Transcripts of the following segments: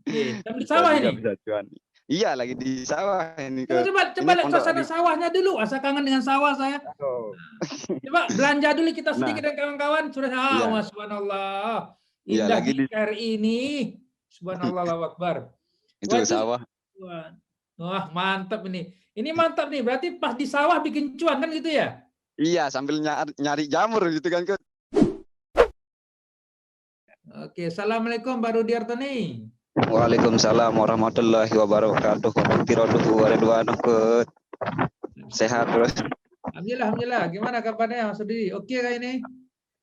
Oke, tapi di sawah Jadi nggak ini? bisa cuan. Iya, lagi di sawah ini Coba ke coba coba ini lihat pondok suasana di sawahnya dulu, asa kangen dengan sawah saya. oh. Coba belanja dulu kita sedikit Nah, dan kawan-kawan. Sudah, iya, subhanallah. iya Indah lagi di di RI ini. Subhanallah, Allahu Akbar. itu Wah, itu sawah. wah, wah, mantap ini. Ini mantap nih, berarti pas di sawah bikin cuan kan gitu ya? Iya, sambil nyari jamur gitu kan. Oke, assalamualaikum Pak Rudiarto nih. Waalaikumsalam warahmatullahi wabarakatuh. Warahmatullahi wabarakatuh. Sehat terus. Alhamdulillah, alhamdulillah. Gimana kabarnya Mas Rudi? Oke kah ini?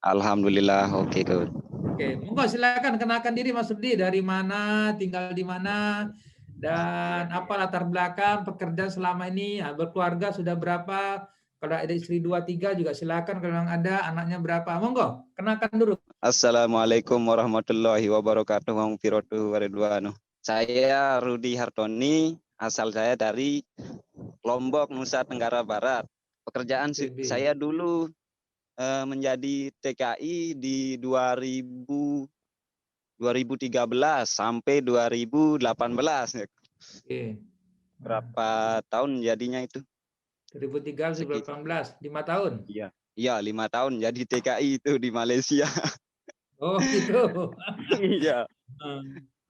Alhamdulillah, oke Kut. Oke, monggo silakan kenalkan diri Mas Rudi, dari mana, tinggal di mana, dan apa latar belakang pekerjaan selama ini, berkeluarga sudah berapa, kalau ada istri 2 3 juga silakan, kalau memang ada anaknya berapa, monggo kenalkan dulu. Assalamualaikum warahmatullahi wabarakatuh. Saya Rudi Hartoni, asal saya dari Lombok, Nusa Tenggara Barat. Pekerjaan PB. saya dulu menjadi TKI di 2013 sampai 2018. Oke. Berapa tahun jadinya itu? 2003 Sekitar 2018, 5 tahun. iya. Iya, 5 tahun jadi TKI itu di Malaysia. Oh gitu. Iya.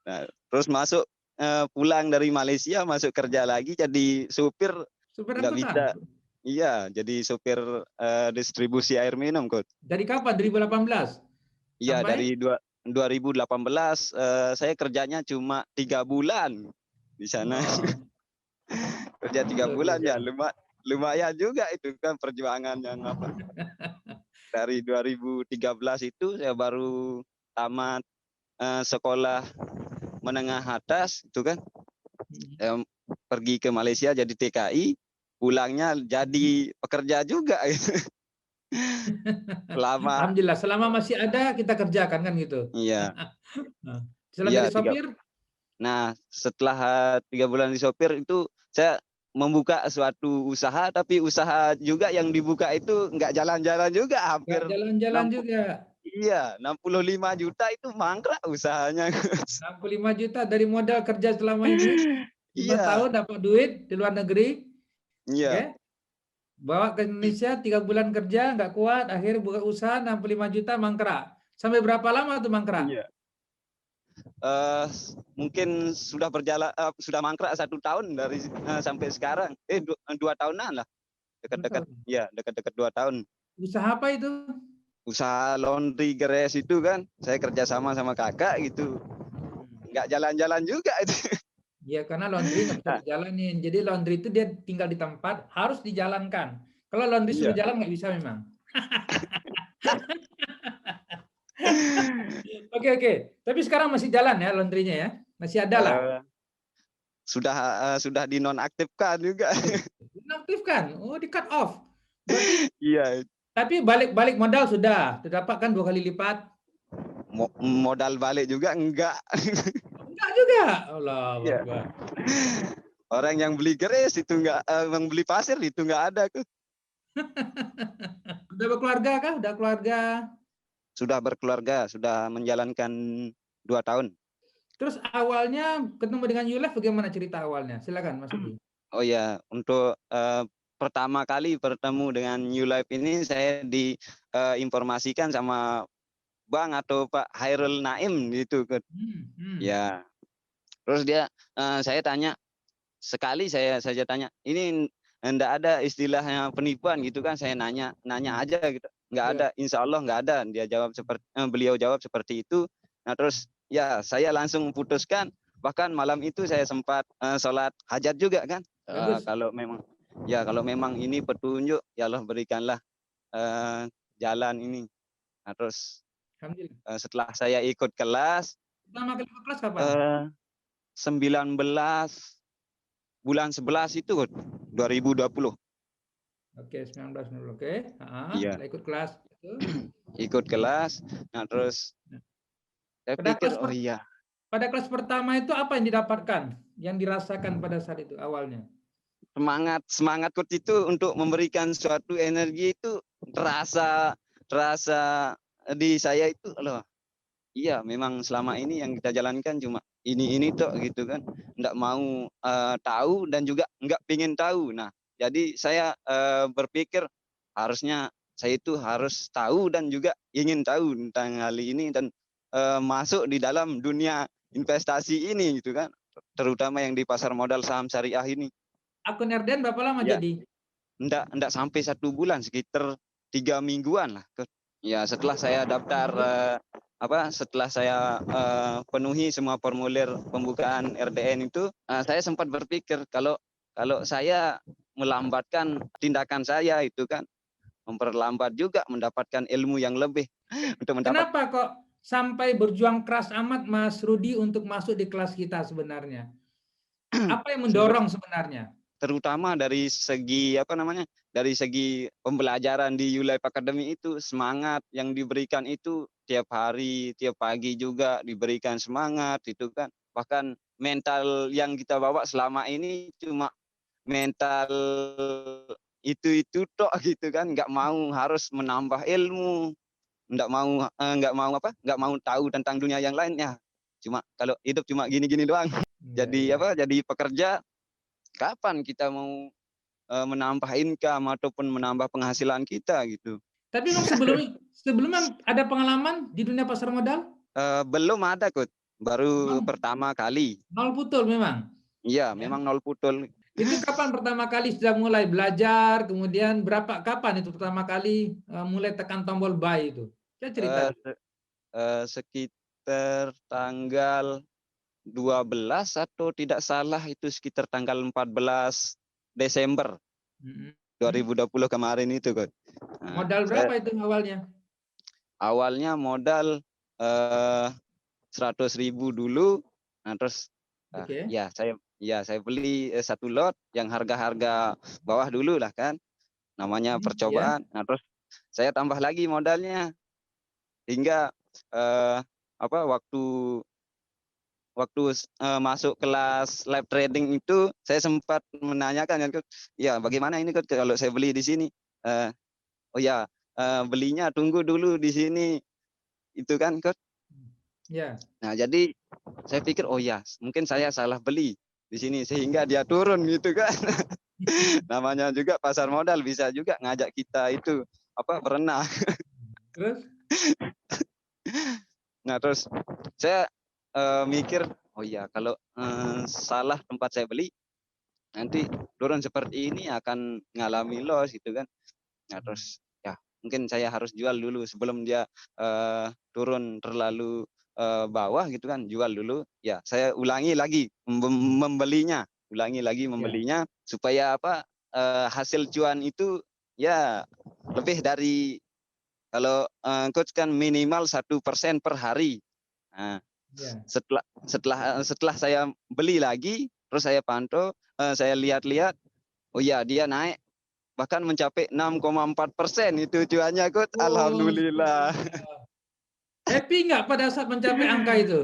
Nah, terus masuk pulang dari Malaysia masuk kerja lagi jadi supir Supir nggak bisa. angkutan. Iya, jadi supir distribusi air minum, Kut. Dari kapan? 2018 Iya, sampai? dari 2018 saya kerjanya cuma 3 bulan di sana. Oh, Kerja 3 bulan ya iya. lumayan juga itu kan perjuangan yang apa. Dari 2013 itu saya baru tamat sekolah menengah atas itu kan. Saya pergi ke Malaysia jadi TKI, pulangnya jadi pekerja juga. Lama. Alhamdulillah, selama masih ada kita kerjakan kan gitu. Iya, Setelah iya jadi sopir, Nah, setelah 3 bulan di sopir itu saya membuka suatu usaha, tapi usaha juga yang dibuka itu nggak jalan-jalan juga, nggak hampir jalan-jalan 60, juga. iya 65 juta itu mangkrak usahanya. 65 juta dari modal kerja selama ini, 5 Iya, tahun dapat duit di luar negeri, iya, oke? Bawa ke Indonesia 3 bulan kerja nggak kuat, akhirnya buka usaha 65 juta mangkrak. Sampai berapa lama tuh mangkrak? iya. Eh, Mungkin sudah berjalan, sudah mangkrak 1 tahun dari sampai sekarang. 2 tahunan lah, 2 dekat-dekat, tahun. ya dekat-dekat 2 tahun. Usaha apa itu? Usaha laundry geres itu kan, saya kerjasama sama kakak gitu. Nggak jalan-jalan juga itu. Ya karena laundry nggak bisa Nah, dijalanin. Jadi laundry itu dia tinggal di tempat, harus dijalankan. Kalau laundry suruh iya. jalan nggak bisa memang. Oke, oke. Tapi sekarang masih jalan ya laundrynya ya? Masih ada lah. Eh, sudah dinonaktifkan juga. Inaktifkan. Oh, di cut off. Berarti Iya, tapi balik modal sudah. Terdapat kan 2 kali lipat. modal balik juga enggak. Enggak juga. Allah Iya. Akbar. Orang yang beli keris itu enggak, yang beli pasir itu enggak ada tuh. Udah berkeluarga kah? Udah keluarga. Sudah berkeluarga, sudah menjalankan 2 tahun. Terus awalnya ketemu dengan Yulef bagaimana cerita awalnya? Silakan Mas Budi. Oh ya, untuk pertama kali bertemu dengan New Life ini saya diinformasikan sama Bang atau Pak Hairul Naim gitu kan. Ya, terus saya tanya sekali, saya saja tanya, ini enggak ada istilahnya penipuan gitu kan, saya nanya aja gitu. Enggak Ya. ada, insya Allah enggak ada. Beliau jawab seperti itu. Nah, terus ya saya langsung putuskan, bahkan malam itu saya sempat sholat hajat juga kan. Bagus. Kalau memang ini petunjuk, ya Allah berikanlah jalan ini. Nah, terus Alhamdulillah. setelah saya ikut kelas Pertama kali ke kelas kapan? 19 bulan 11 itu 2020. Oke, 19 dulu. Oke. Iya. Setelah ikut kelas. Ikut kelas. Nah, terus saya Pada pikir, kelas oh iya, pada kelas pertama itu apa yang didapatkan? Yang dirasakan pada saat itu awalnya? semangat coach itu untuk memberikan suatu energi itu terasa di saya itu loh. Iya, memang selama ini yang kita jalankan cuma ini tuh gitu kan, nggak mau tahu dan juga nggak pingin tahu. Nah, jadi saya berpikir harusnya saya itu harus tahu dan juga ingin tahu tentang hal ini dan masuk di dalam dunia investasi ini gitu kan, terutama yang di pasar modal saham syariah ini. Akun Erden berapa lama Ya, jadi? enggak sampai 1 bulan, sekitar 3 mingguan lah. Ya, setelah saya daftar setelah saya penuhi semua formulir pembukaan RDN itu, saya sempat berpikir kalau saya melambatkan tindakan saya itu kan memperlambat juga mendapatkan ilmu yang lebih untuk mendapat. Kenapa kok sampai berjuang keras amat Mas Rudi untuk masuk di kelas kita sebenarnya? Apa yang mendorong sebenarnya? Terutama dari segi dari segi pembelajaran di ULife Academy itu, semangat yang diberikan itu tiap hari, tiap pagi juga diberikan semangat itu kan. Bahkan mental yang kita bawa selama ini cuma mental itu tok gitu kan, nggak mau harus menambah ilmu, nggak mau tahu tentang dunia yang lainnya. Cuma kalau hidup cuma gini-gini doang. Ya, Jadi ya. jadi pekerja, kapan kita mau menambah income ataupun menambah penghasilan kita gitu. Tapi memang sebelumnya ada pengalaman di dunia pasar modal? Belum ada, Kut. Baru Memang pertama kali. nol putul memang. Iya, Ya. memang nol putul. Itu kapan pertama kali sudah mulai belajar? Kemudian kapan itu pertama kali mulai tekan tombol buy itu? Saya cerita Eh, dulu. Sekitar tanggal 12 atau tidak salah itu sekitar tanggal 14 Desember Mm-mm. 2020 kemarin itu, Kut. Nah, Modal saya berapa itu awalnya? awalnya modal 100.000 dulu. Nah, terus Oke. saya beli satu lot yang harga-harga bawah dulu lah kan, namanya Ya. percobaan. Nah, terus saya tambah lagi modalnya hingga eh, waktu masuk kelas live trading itu saya sempat menanyakan kan, ya bagaimana ini kan kalau saya beli di sini. Eh, oh ya, belinya tunggu dulu di sini itu kan, Kut. Ya. Nah, jadi saya pikir oh ya, mungkin saya salah beli di sini sehingga dia turun gitu kan. Namanya juga pasar modal, bisa juga ngajak kita itu berenang. Terus? Nah, terus saya mikir oh ya, kalau salah tempat saya beli nanti turun seperti ini akan ngalami loss gitu kan. Nah, terus ya mungkin saya harus jual dulu sebelum dia turun terlalu bawah gitu kan, jual dulu. Ya, saya ulangi lagi membelinya, Ya. supaya hasil cuan itu ya lebih dari, kalau coach kan minimal 1% per hari. Nah, Ya. setelah saya beli lagi, terus saya pantau, saya lihat-lihat, oh ya dia naik bahkan mencapai 6,4% itu cuannya, Coach. Oh, Alhamdulillah. happy nggak pada saat mencapai angka itu?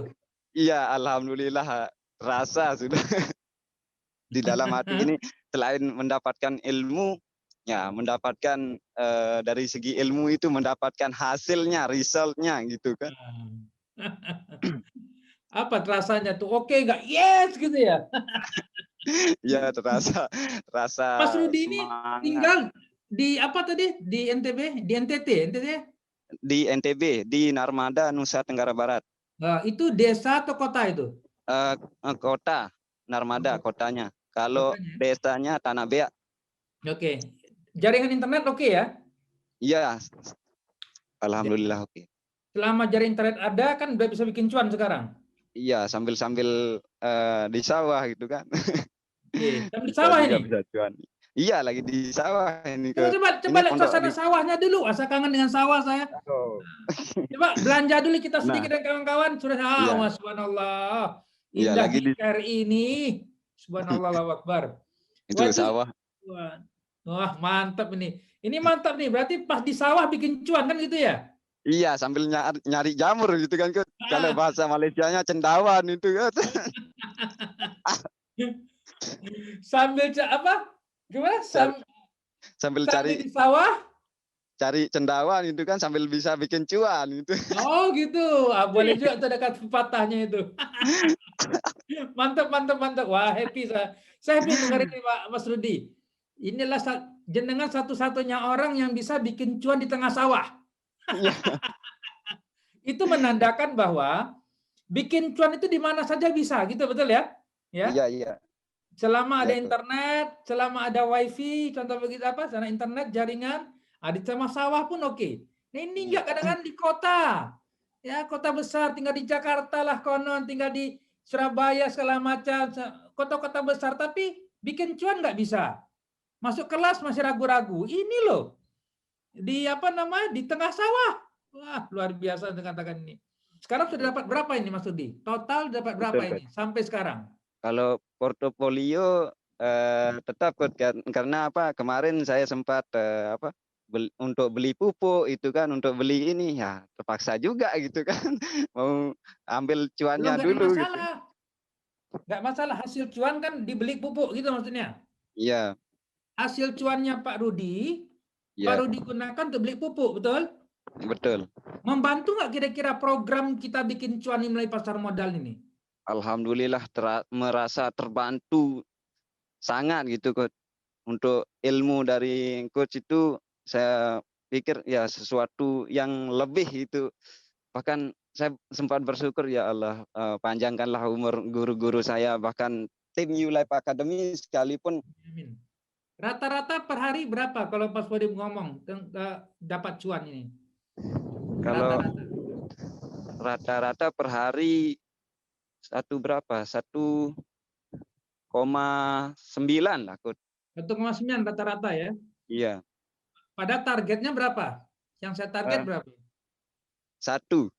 Iya, alhamdulillah, rasa sudah di dalam hati ini selain mendapatkan ilmu, ya mendapatkan dari segi ilmu itu mendapatkan hasilnya, resultnya gitu kan. Apa rasanya tuh? Oke nggak? Yes gitu ya. Ya, terasa Mas Rudi ini semangat. tinggal di apa tadi? Di NTB? Di NTT? NTT? Di NTB, di Narmada, Nusa Tenggara Barat. Nah, itu desa atau kota itu? Kota Narmada, Oh, kotanya. Kalau kotanya. desanya Tanah Beak. Oke. Jaringan internet oke ya? Iya, alhamdulillah oke. Selama jaringan internet ada kan udah bisa bikin cuan sekarang. Iya, sambil di sawah gitu kan. Oke. Sambil di Bisa sawah juga ini. bisa cuan. Iya, lagi di sawah ini, Coba ke coba coba ini lihat pondok suasana di. sawahnya dulu. Asa kangen dengan sawah saya. Oh. Coba belanja dulu kita Nah, sedikit dengan kawan-kawan. Sudah iya, subhanallah. iya Indah lagi di di KRI ini. Subhanallah, Allahu Akbar. itu Wah, itu sawah. wah, mantap ini. Ini mantap nih. Berarti pas di sawah bikin cuan kan gitu ya? Iya, sambil nyari jamur gitu kan, Kut. Kalau Ah. bahasa Malaysianya cendawan itu kan. Sambil apa? Gimana? Cari, sambil Sambil cari di sawah? cari cendawan itu kan sambil bisa bikin cuan itu. Oh gitu. Ah, boleh juga tuh dekat pepatahnya itu. Mantap, mantap, mantap. Wah, happy saya. Saya happy dengar ini, Pak Mas Rudi. Inilah jenengan satu-satunya orang yang bisa bikin cuan di tengah sawah. Iya, Itu menandakan bahwa bikin cuan itu di mana saja bisa, gitu betul ya? Ya. iya, iya, Selama iya, ada Coach. internet, selama ada wifi, contoh begitu apa, sana internet, jaringan, di tengah sawah pun oke. Nah, ini Iya, enggak kadang-kadang di kota. Ya, kota besar, tinggal di Jakarta lah konon, tinggal di Surabaya segala macam, kota-kota besar, tapi bikin cuan nggak bisa. Masuk kelas masih ragu-ragu. Ini loh, di apa namanya, di tengah sawah. Wah, luar biasa saya katakan ini. Sekarang sudah dapat berapa ini Mas Rudi? Total dapat berapa betul, Coach. ini sampai sekarang? Kalau portofolio tetap Coach, karena apa? Kemarin saya sempat apa? Untuk beli pupuk itu kan, untuk beli ini ya terpaksa juga gitu kan. Mau ambil Loh, cuannya nggak ada dulu gitu. masalah. Nggak masalah, hasil cuan kan dibeli pupuk gitu maksudnya. Iya, Hasil cuannya Pak iya, Rudi gunakan untuk beli pupuk, betul? betul. Membantu nggak kira-kira program kita bikin cuan ini melalui pasar modal ini? Alhamdulillah merasa terbantu sangat gitu Coach. Untuk ilmu dari coach itu saya pikir ya sesuatu yang lebih itu. Bahkan saya sempat bersyukur ya Allah, panjangkanlah umur guru-guru saya, bahkan tim New Life Academy sekalipun. Amin. Rata-rata per hari berapa kalau Pak Swadim ngomong dapat cuan ini? Kalau Rata-rata. rata-rata per hari berapa? 1,9 lah Coach. 1,9 rata-rata ya. Iya. Pada targetnya berapa? Yang saya target berapa? 1.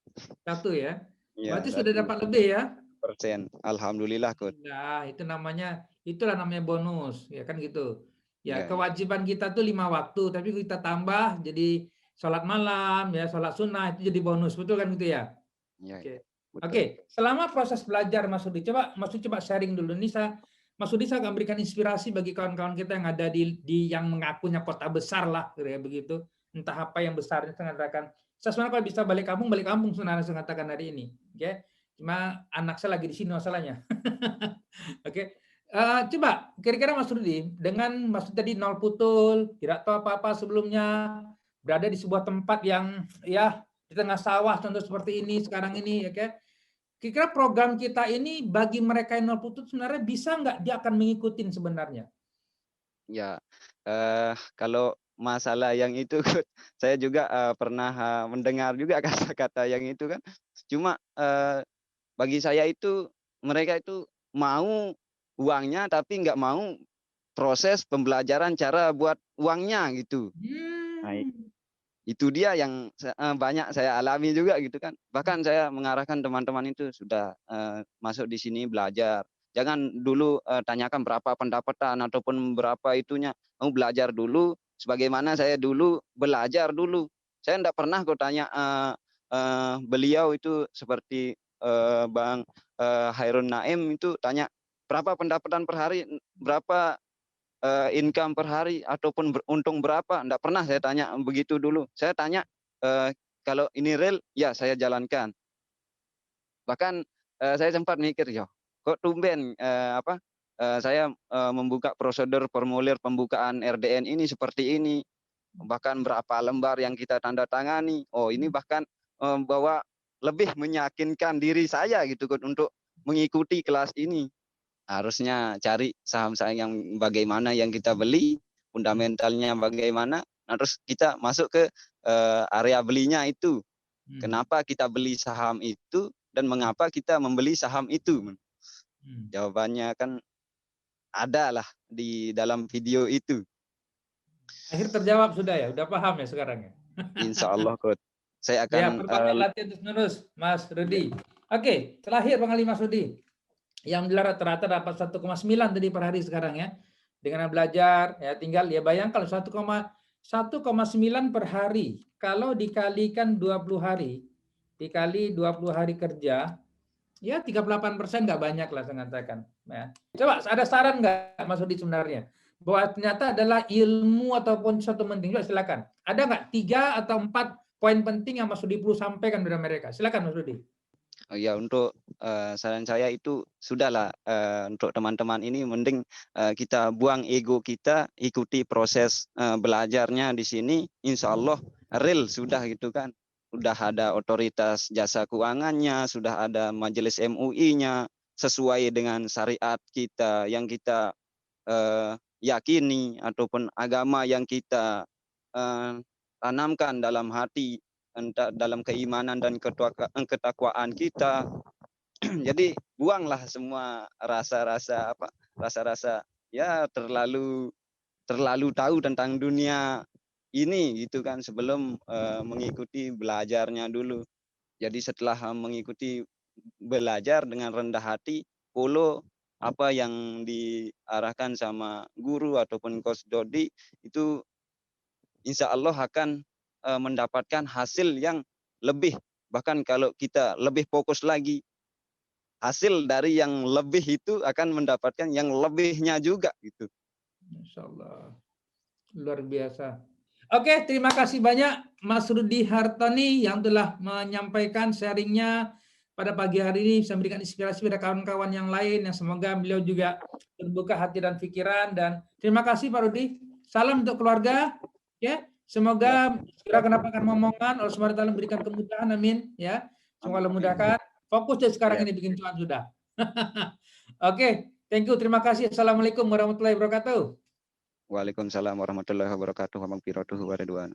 1 ya. Iya, Berarti sudah dapat lebih ya. 1%. Alhamdulillah Coach. Nah, itulah namanya bonus, ya kan gitu. Ya, Iya, iya. kewajiban kita tuh 5 waktu, tapi kita tambah jadi sholat malam, ya sholat sunnah itu jadi bonus, betul kan gitu ya? Iya, Oke. iya. Betul. Oke, selama proses belajar Mas Rudi, Mas Rudi coba sharing dulu nih, Mas Rudi saya akan berikan inspirasi bagi kawan-kawan kita yang ada di yang mengakunya kota besar lah, kayak begitu. Entah apa yang besarnya saya katakan. Saya sebenarnya kalau bisa balik kampung sebenarnya saya katakan hari ini. Oke. Cuma anak saya lagi di sini masalahnya. Oke. Coba kira-kira Mas Rudi dengan Mas Rudi tadi nol putul, tidak tahu apa-apa sebelumnya, berada di sebuah tempat yang ya di tengah sawah contoh seperti ini sekarang ini ya kan. Kira-kira program kita ini bagi mereka yang nol putul sebenarnya bisa nggak dia akan mengikuti sebenarnya? Ya, kalau masalah yang itu saya juga pernah mendengar juga kata-kata yang itu kan. Cuma bagi saya itu mereka itu mau uangnya tapi nggak mau proses pembelajaran cara buat uangnya gitu. Nah, Hmm. itu dia yang banyak saya alami juga gitu kan. Bahkan saya mengarahkan teman-teman itu sudah masuk di sini belajar. Jangan dulu tanyakan berapa pendapatan ataupun berapa itunya. Mau belajar dulu sebagaimana saya dulu belajar dulu. Saya enggak pernah kok tanya beliau itu seperti Bang Hairun Naim itu tanya berapa pendapatan per hari, berapa income per hari ataupun untung berapa, enggak pernah saya tanya begitu dulu. Saya tanya kalau ini real ya saya jalankan. Bahkan saya sempat mikir ya kok tumben saya membuka prosedur formulir pembukaan RDN ini seperti ini. Bahkan berapa lembar yang kita tanda tangani. Oh, ini bahkan bahwa lebih meyakinkan diri saya gitu kan untuk mengikuti kelas ini. Harusnya cari saham-saham yang bagaimana yang kita beli, fundamentalnya bagaimana, nah terus kita masuk ke area belinya itu. Kenapa kita beli saham itu dan mengapa kita membeli saham itu? Jawabannya kan ada lah di dalam video itu. Akhir terjawab sudah ya, udah paham ya sekarang ya. Insya Allah Coach. Saya Ya, akan perbanyak latihan terus Mas Rudi. Oke, terakhir Bang Ali Mas Rudi. Yang rata-rata dapat 1,9 tadi per hari sekarang ya. Dengan belajar ya tinggal ya bayangkan 1,9 per hari. Kalau dikalikan 20 hari, dikali 20 hari kerja, ya 38% nggak banyak lah saya katakan. Ya. Coba ada saran nggak Mas Rudi sebenarnya? Bahwa ternyata adalah ilmu ataupun sesuatu penting juga silakan. Ada nggak 3 atau 4 poin penting yang Mas Rudi perlu sampaikan kepada mereka? Silakan Mas Rudi. Ya untuk saran saya itu sudahlah, untuk teman-teman ini mending kita buang ego kita, ikuti proses belajarnya di sini, insya Allah real sudah gitu kan. Sudah ada otoritas jasa keuangannya, sudah ada majelis MUI-nya, sesuai dengan syariat kita yang kita yakini, ataupun agama yang kita eh, tanamkan dalam hati, entah dalam keimanan dan ketakwaan kita. Jadi buanglah semua rasa-rasa apa, rasa-rasa ya terlalu terlalu tahu tentang dunia ini gitu kan, sebelum mengikuti belajarnya dulu. Jadi setelah mengikuti belajar dengan rendah hati, follow apa yang diarahkan sama guru ataupun coach Dodi, itu insya Allah akan mendapatkan hasil yang lebih. Bahkan kalau kita lebih fokus lagi, hasil dari yang lebih itu akan mendapatkan yang lebihnya juga gitu. Masya Allah. Luar biasa. Oke, terima kasih banyak Mas Rudi Hartani yang telah menyampaikan sharingnya pada pagi hari ini, bisa memberikan inspirasi pada kawan-kawan yang lain, yang semoga beliau juga terbuka hati dan pikiran. Dan terima kasih Pak Rudi. Salam untuk keluarga. Ya, semoga segera mendapatkan momongan. Allah SWT memberikan kemudahan. Amin. Ya, semoga Allah mudahkan. Fokus dari sekarang ini bikin cuan sudah. Oke, thank you. Terima kasih. Assalamualaikum warahmatullahi wabarakatuh. Waalaikumsalam warahmatullahi wabarakatuh. Wa